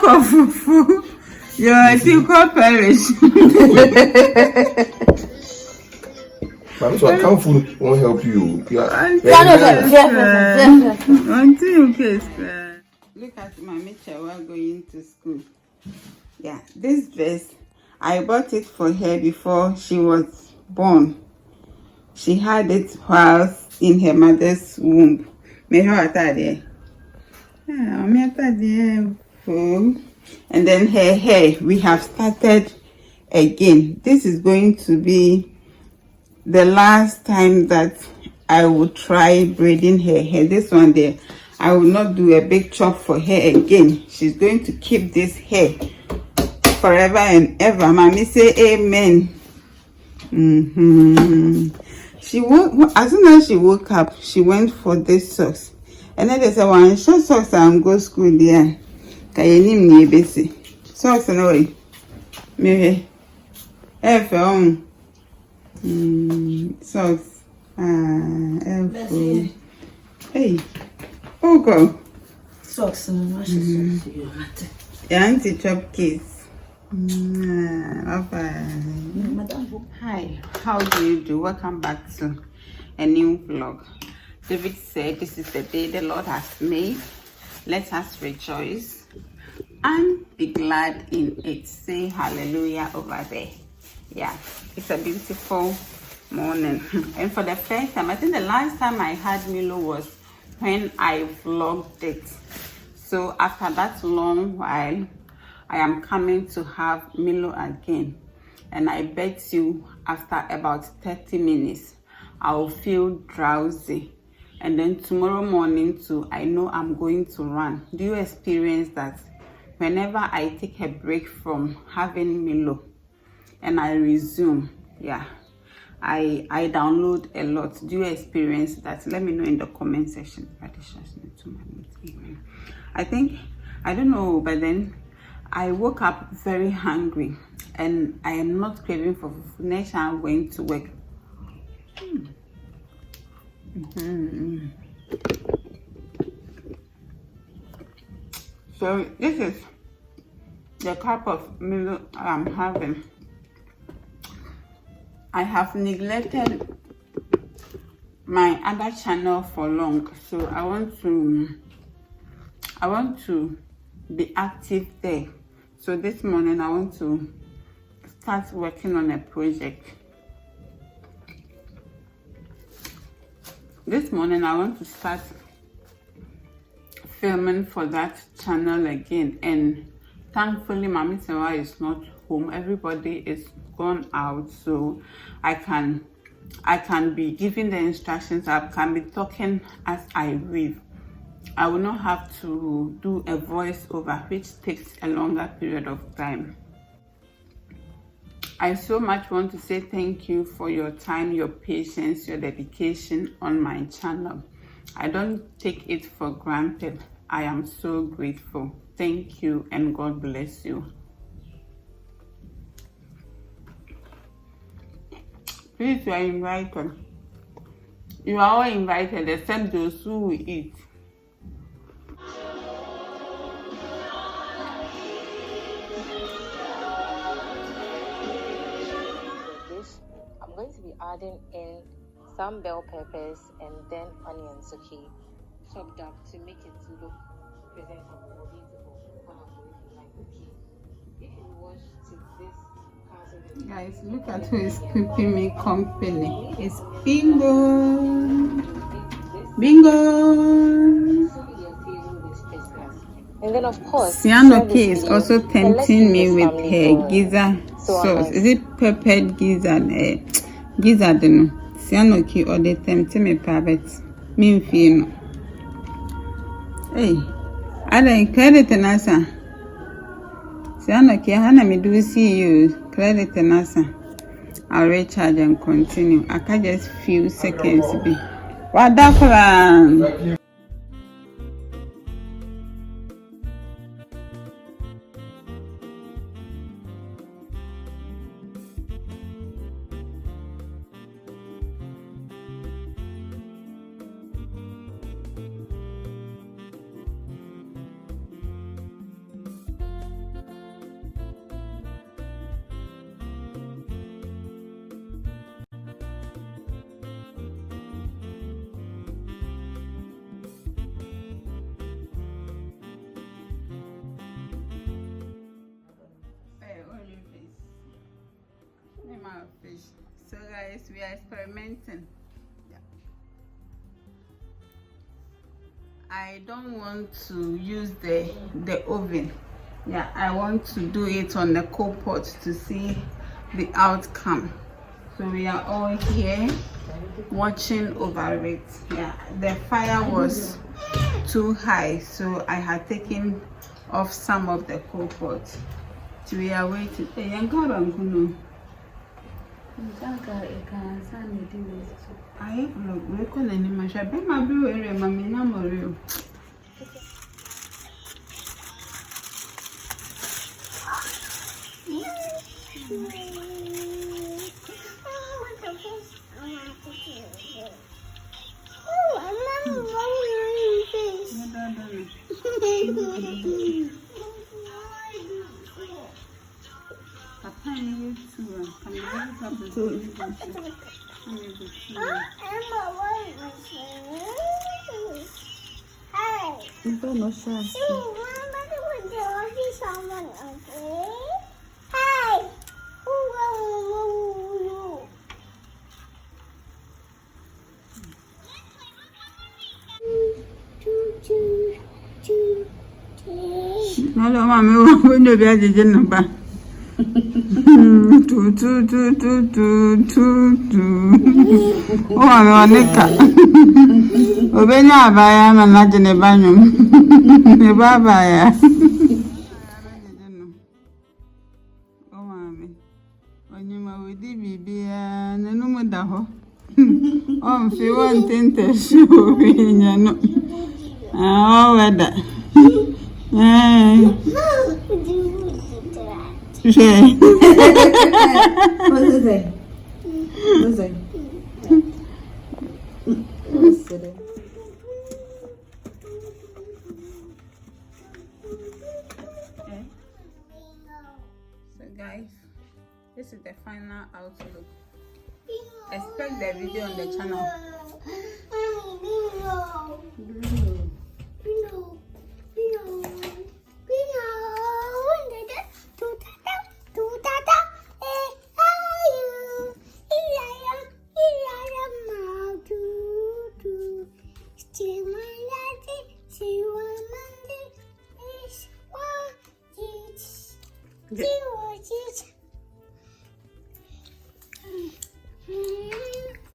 of fufu. Your equal perish. So I can't food won't help you. Until you kiss. Look at Mommy Chawa going to school. Yeah, this dress, I bought it for her before she was born. She had it whilst in her mother's womb. And then her hair, we have started again. This is going to be the last time that I will try braiding her hair. This one there, I will not do a big chop for her again. She's going to keep this hair forever and ever. Mommy say amen. She woke, as soon as she woke up, she went for this socks. And then they said, one short socks and go school there. Kayenim ni basi. Socks no way. Maybe. Socks. Hey. Oh go. Socks no Yeah, auntie chop kiss. Hi, how do you do? Welcome back to a new vlog. David said this is the day the Lord has made. Let us rejoice and be glad in it. Say hallelujah over there. Yeah, it's a beautiful morning. And for the first time, I think the last time I had Milo was when I vlogged it. So after that long while, I am coming to have Milo again. And I bet you after about 30 minutes, I will feel drowsy. And then tomorrow morning too, I know I'm going to run. Do you experience that? Whenever I take a break from having Milo and I resume, yeah, I download a lot. Do you experience that? Let me know in the comment section. I think, I don't know, but then I woke up very hungry and I am not craving for food. Next I'm going to work. So this is the cup of milk I'm having. I have neglected my other channel for long, so I want to be active there. So this morning I want to start working on a project. This morning I want to start filming for that channel again, and thankfully Mami Sewa is not home. Everybody is gone out, so I can be giving the instructions. I can be talking as I weave. I will not have to do a voiceover, which takes a longer period of time. I so much want to say thank you for your time, your patience, your dedication on my channel. I don't take it for granted. I am so grateful. Thank you and God bless you. Please, you are invited. You are all invited except those who will eat. I'm going to be adding in some bell peppers and then onions, okay, chopped up to make it look presentable or beautiful when I'm going to like, okay. If you watch to this part of the guys, look at who is keeping me company. It's Bingo. Bingo. And then of course, NanaGh is also tempting me with her gizzard sauce. Is it peppered gizzard? Gizzard no. NanaGh or they tempt me private. Me feel. Hey, I don't credit nasa. NanaGh, Hana me do see you credit nasa. I'll recharge and continue. I can just few seconds be. What that fish. So guys, we are experimenting. Yeah. I don't want to use the oven. Yeah, I want to do it on the coal pot to see the outcome. So we are all here watching over it. Yeah, the fire was too high, so I had taken off some of the coal pot. So we are waiting. I vlog we call any masha be ma bi were mama na more. Hello, mommy. We know we are the number. Oh, I'm on Nika. Obenya abaya na naje ne banyum. Ne babaya. Oh, mommy. Onyuma wedi bibia na no mu da ho. Oh, mfi won tente show nya no. Ah, weda. What's it? So guys, this is the final outlook. Expect the video on the channel.